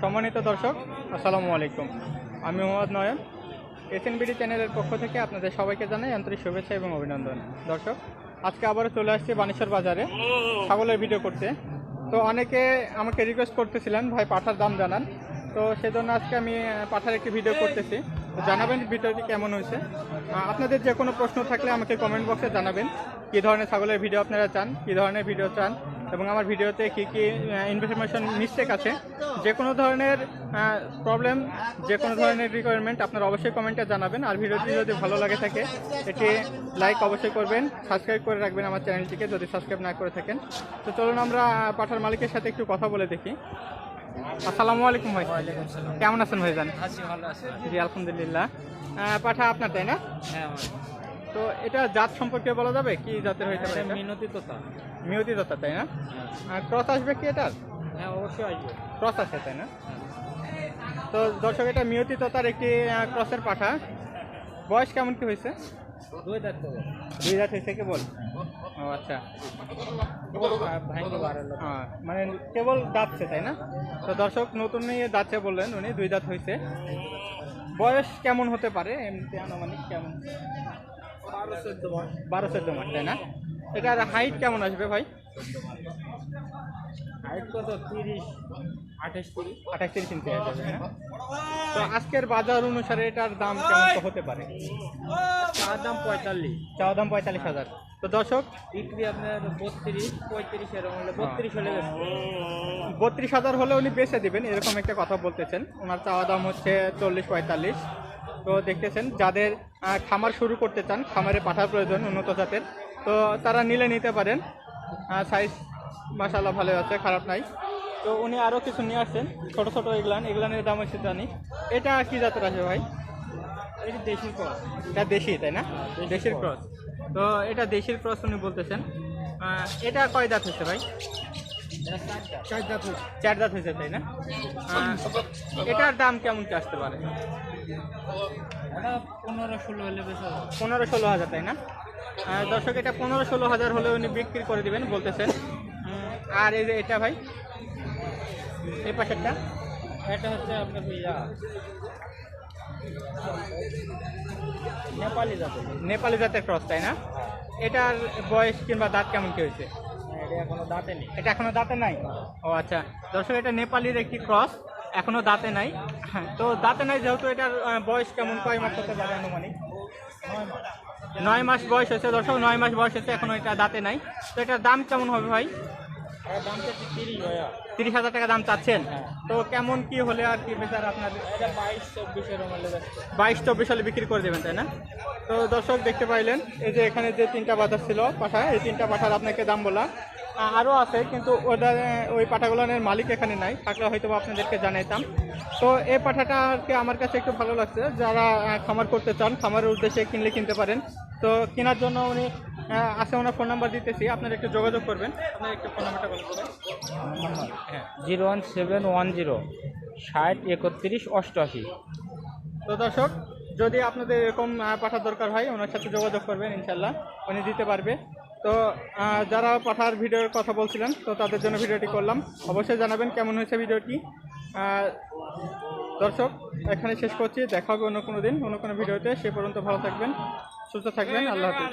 সম্মানিত দর্শক, আসসালামু আলাইকুম। আমি মোহাম্মদ নয়ন, এসএনবিডি চ্যানেলের পক্ষ থেকে আপনাদের সবাইকে জানাই আন্তরিক শুভেচ্ছা এবং অভিনন্দন। দর্শক, আজকে আবারও চলে আসছি বানেশ্বর বাজারে ছাগলের ভিডিও করতে। তো অনেকে আমাকে রিকোয়েস্ট করতেছিলেন ভাই পাঠার দাম জানান, তো সেজন্য আজকে আমি পাঠার একটি ভিডিও করতেছি। তো জানাবেন ভিডিওটি কেমন হয়েছে। আপনাদের যে কোনো প্রশ্ন থাকলে আমাকে কমেন্ট বক্সে জানাবেন, কী ধরনের ছাগলের ভিডিও আপনারা চান, কী ধরনের ভিডিও চান, এবং আমার ভিডিওতে কী কী ইনফরমেশন মিস্টেক আছে, যে কোনো ধরনের প্রবলেম, যে কোনো ধরনের রিকোয়ারমেন্ট আপনারা অবশ্যই কমেন্টে জানাবেন। আর ভিডিওটি যদি ভালো লাগে থাকে এটি লাইক অবশ্যই করবেন, সাবস্ক্রাইব করে রাখবেন আমার চ্যানেলটিকে যদি সাবস্ক্রাইব না করে থাকেন। তো চলুন আমরা পাঠার মালিকের সাথে একটু কথা বলে দেখি। আসসালামু আলাইকুম ভাই। কেমন আছেন ভাইজান? জি আলহামদুলিল্লাহ। পাঠা আপনার, তাই না? হ্যাঁ। তো এটা জাত সম্পর্কে বলা যাবে কি জাতের হইতে পারে? মিনতি তোতা। মিয়তি তোতা, তাই না? ক্রস আসবে কি এটার? হ্যাঁ অবশ্যই আসবে। ক্রস আছে, তাই না? তো দর্শক, এটা মিয়তি তোতার একটি ক্রসের পাঠা। বয়স কেমন কি হয়েছে? দুই দাঁত তো। দুই দাঁত হয়েছে কেবল? ও আচ্ছা, মানে কেবল দাঁতছে, তাই না? তো দর্শক, নতুন নিয়ে দাঁতছে বললেন উনি, দুই দাঁত হয়েছে। বয়স কেমন হতে পারে এমনি আনুমানিক? কেমন? 12-14 মাস, তাই না? এটার হাইট কেমন আসবে ভাই? হাইট কত? 28-30 ইঞ্চি আসবে, তাই না? তো আজকের বাজার অনুসারে এটার দাম কেমন হতে পারে? তার দাম 45। চাওয়া দাম 45,000। তো দর্শক, বিক্রি আপনার 32-35 এরকম হলে 32 হলে 32,000 হলে উনি বেচে দিবেন এরকম একটা কথা বলতেছেন। ওনার চাওয়া দাম হচ্ছে 40-45। তো দেখতেছেন, যাদের খামার শুরু করতে চান, খামারে পাঠার প্রয়োজন উন্নত জাতের, তো তারা নিতে পারেন। সাইজ মাশাআল্লাহ ভালো আছে, খারাপ নাই। তো উনি আরও কিছু নিয়ে আসছেন ছোটো ছোটো এগুলানের দাম হচ্ছে জানি। এটা কি জাতের আছে ভাই? এটা দেশি ক্রস। এটা দেশি, তাই না? দেশির ক্রস। তো এটা দেশির ক্রস উনি বলতেছেন। এটা কয় দাঁত হচ্ছে ভাই? 4 দাঁত হয়েছে, তাই না? এটার দাম কেমন কি আসতে পারে? 15-16 হলে বেশি। 15-16 হাজার, তাই না? দর্শক, এটা 15-16 হাজার হলে উনি বিক্রি করে দিবেন বলতেছেন। আর এই যে এটা ভাই, এই পাশেরটা, এটা হচ্ছে আপনার নেপালি জাতের ক্রস, তাই না? এটার বয়স কিংবা দাঁত কেমন কি হয়েছে? এটা এখনো দাঁতে নেই। এটা এখনো দাঁতে নাই? ও আচ্ছা দর্শক, এটা নেপালির একটি ক্রস, এখনো দাঁতে নাই। হ্যাঁ, তো দাঁতে নাই যেহেতু, এটার বয়স কেমন, কয় মাস হতে পারে আনুমানিক? 9 মাস বয়স হয়েছে দর্শক, 9 মাস বয়স হয়েছে, এখনো এটা দাঁতে নাই। তো এটার দাম কেমন হবে ভাই? দাম চাচ্ছি 30,000 টাকা দাম চাচ্ছেন। তো কেমন কি হলে আর কি বেচার আপনার? এটা 22-24 এরকম হলে 22-24 সালে বিক্রি করে দেবেন, তাই না? তো দর্শক, দেখতে পাইলেন এই যে এখানে যে 3টা বাজার ছিল পাঠা, এই 3টা পাঠার আপনাকে দাম বললাম। আরও আছে, কিন্তু ওই পাঠাগুলোর মালিক এখানে নাই, থাকলে হয়তো আপনাদেরকে জানাইতাম। তো এই পাঠাটাকে আমার কাছে একটু ভালো লাগছে। যারা খামার করতে চান, খামারের উদ্দেশ্যে কিনলে কিনতে পারেন। তো কেনার জন্য উনি আছে, ওনার ফোন নাম্বার দিতেছি, আপনারা একটু যোগাযোগ করবেন। আপনার একটু ফোন নাম্বারটা বলে দেবেন। হ্যাঁ 01710 60 31 88। তো দর্শক, যদি আপনাদের এরকম পাঠার দরকার হয়, ওনার সাথে যোগাযোগ করবেন, ইনশাল্লাহ উনি দিতে পারবে। তো যারা পাঠার ভিডিওর কথা বলছিলেন, তো তাদের জন্য ভিডিওটি করলাম। অবশ্যই জানাবেন কেমন হয়েছে ভিডিওটি। দর্শক, এখানে শেষ করছি, দেখা হবে অন্য কোনো দিন অন্য কোনো ভিডিওতে। সে পর্যন্ত ভালো থাকবেন, সুস্থ থাকবেন। আল্লাহ হাফিজ।